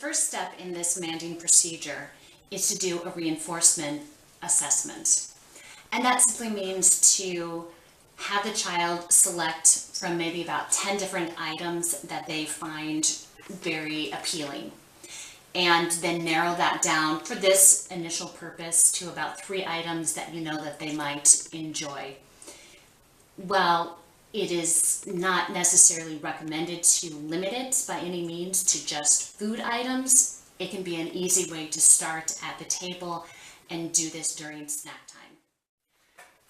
first step in this Manding procedure is to do a reinforcement assessment. And that simply means to have the child select from maybe about 10 different items that they find very appealing, and then narrow that down for this initial purpose to about 3 items that you know that they might enjoy. Well, it is not necessarily recommended to limit it by any means to just food items. It can be an easy way to start at the table and do this during snack time.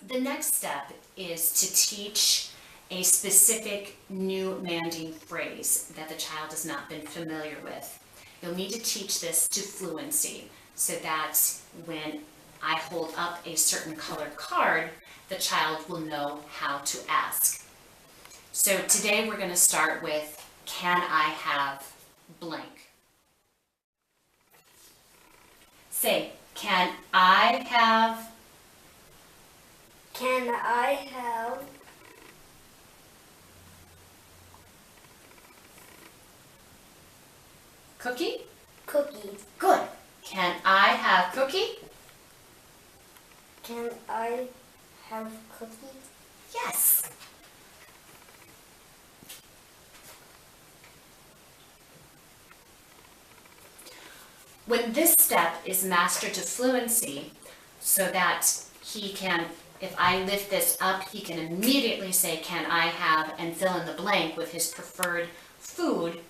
The next step is to teach a specific new Manding phrase that the child has not been familiar with. You'll need to teach this to fluency so that when I hold up a certain colored card, the child will know how to ask. So today we're going to start with, can I have blank? Say, can I have? Can I have Cookie? cookie? Good. Can I have cookie? Can I have cookie? Yes. When this step is mastered to fluency, so that he can, if I lift this up, he can immediately say, can I have, and fill in the blank with his preferred food,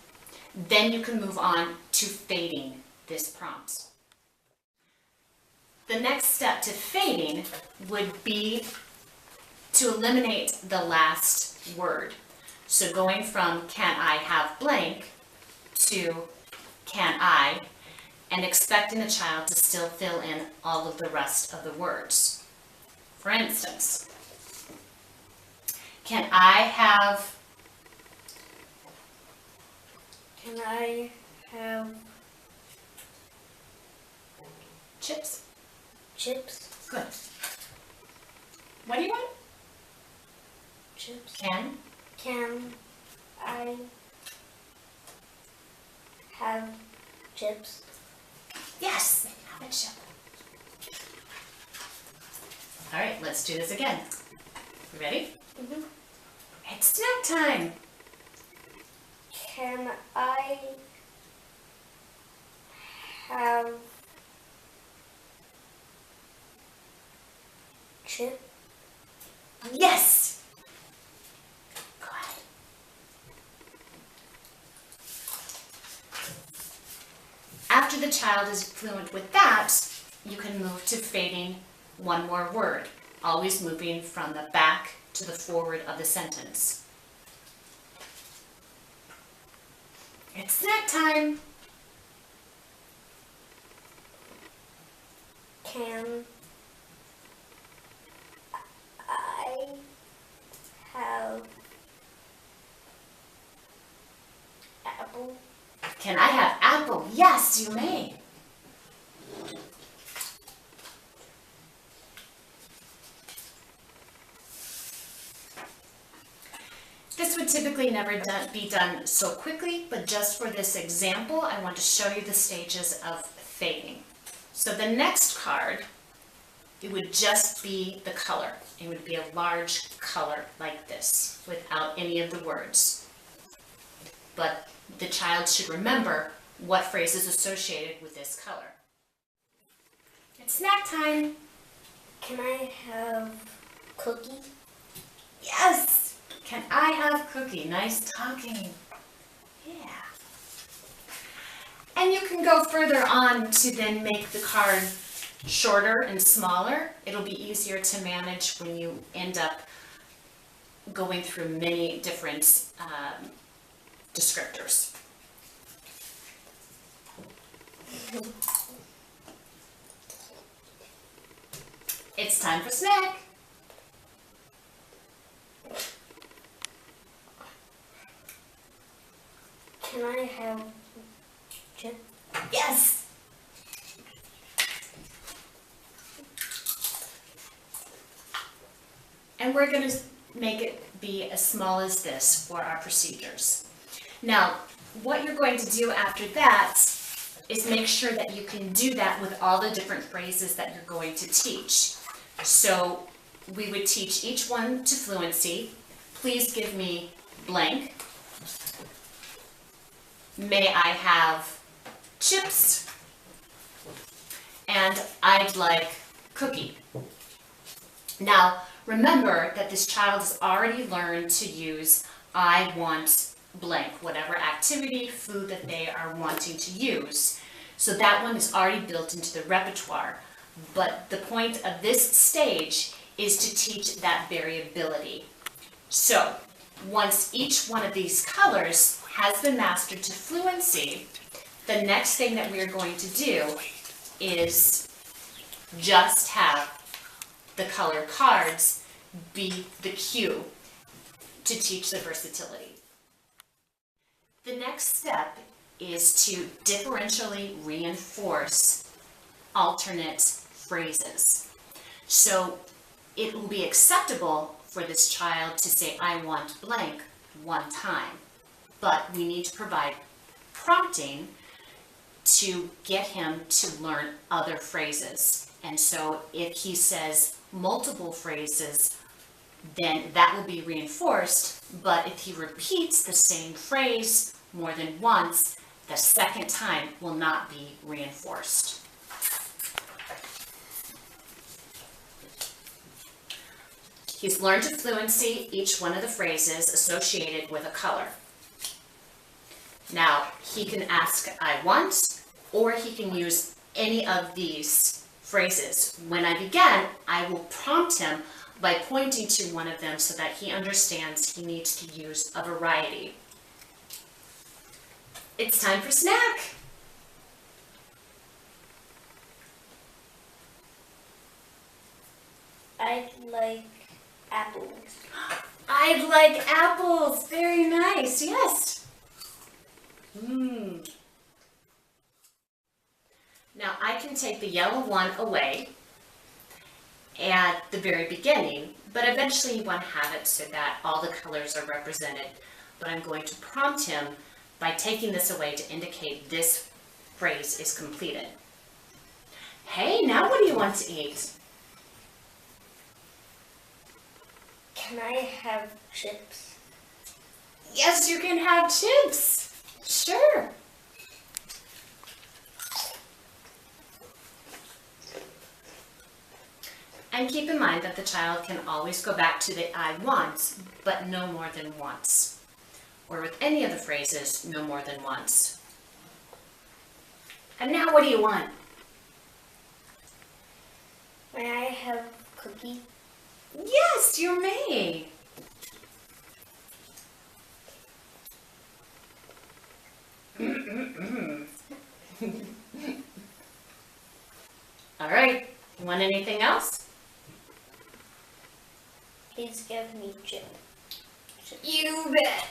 then you can move on to fading this prompt. The next step to fading would be to eliminate the last word. So going from can I have blank to can I, and expecting the child to still fill in all of the rest of the words. For instance, can I have chips? Chips? Good. What do you want? Chips. Can I have chips? Yes, have a chip. All right, let's do this again. You ready? Mm-hmm. It's snack time. Can I have chip? Yes. Good. After the child is fluent with that, you can move to fading one more word, always moving from the back to the forward of the sentence. It's snack time. Can I have apple? Can I have apple? Yes, you may. This would typically never be done so quickly, but just for this example, I want to show you the stages of fading. So the next card, it would just be the color. It would be a large color like this, without any of the words. But the child should remember what phrase is associated with this color. It's snack time. Can I have cookie? Yes! Can I have cookie? Nice talking. Yeah. And you can go further on to then make the card shorter and smaller. It'll be easier to manage when you end up going through many different descriptors. It's time for snack. Can I have chip? Yes. And we're going to make it be as small as this for our procedures. Now, what you're going to do after that is make sure that you can do that with all the different phrases that you're going to teach. So we would teach each one to fluency. Please give me blank. May I have chips? And I'd like cookie. Now, remember that this child has already learned to use I want blank, whatever activity, food that they are wanting to use. So that one is already built into the repertoire. But the point of this stage is to teach that variability. So once each one of these colors has been mastered to fluency, the next thing that we're going to do is just have the color cards be the cue to teach the versatility. The next step is to differentially reinforce alternate phrases. So it will be acceptable for this child to say, I want blank one time, but we need to provide prompting to get him to learn other phrases. And so if he says multiple phrases, then that will be reinforced, but if he repeats the same phrase more than once, the second time will not be reinforced. He's learned to fluency each one of the phrases associated with a color. Now, he can ask I want, or he can use any of these phrases. When I begin, I will prompt him by pointing to one of them so that he understands he needs to use a variety. It's time for snack. I'd like apples. I'd like apples. Very nice. Yes. Now I can take the yellow one away at the very beginning, but eventually you want to have it so that all the colors are represented. But I'm going to prompt him by taking this away to indicate this phrase is completed. Hey, now what do you want to eat? Can I have chips? Yes, you can have chips. Sure. And keep in mind that the child can always go back to the I want, but no more than once. Or with any of the phrases, no more than once. And now what do you want? May I have cookie? Yes, you may. All right, you want anything else? Please give me chips. You bet.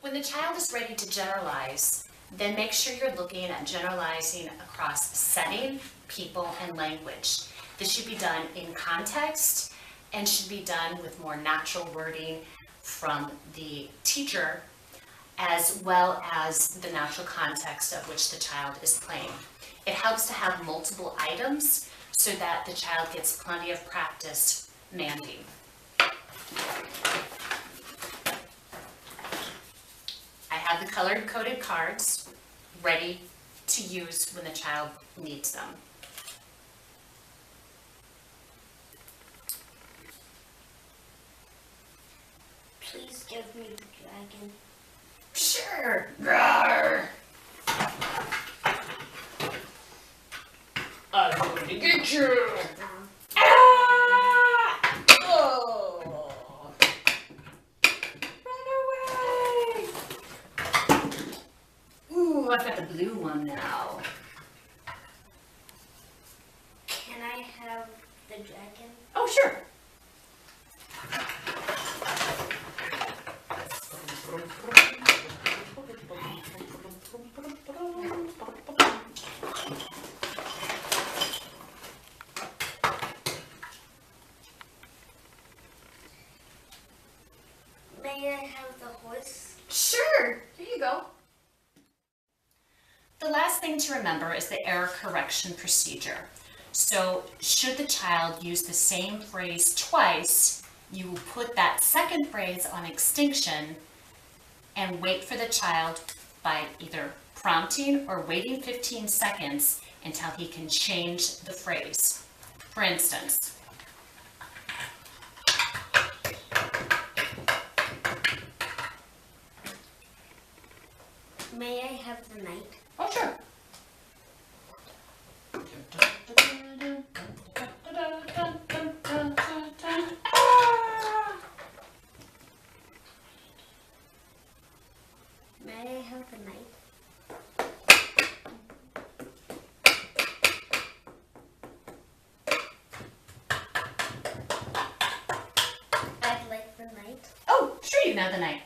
When the child is ready to generalize, then make sure you're looking at generalizing across setting, people, and language. This should be done in context and should be done with more natural wording from the teacher, as well as the natural context of which the child is playing. It helps to have multiple items so that the child gets plenty of practice manding. I have the colored coded cards ready to use when the child needs them. Please give me the dragon. Sure. Rawr. I'm going to get you. Ah! Oh. Run away. Ooh, I've got the blue one now. Can I have the dragon? Oh, sure. May I have the horse? Sure, here you go. The last thing to remember is the error correction procedure. So should the child use the same phrase twice, you will put that second phrase on extinction and wait for the child by either prompting or waiting 15 seconds until he can change the phrase. For instance, May I have the knight? oh sure. May I have the knight? I'd like the knight. Oh, sure, you can have the knight.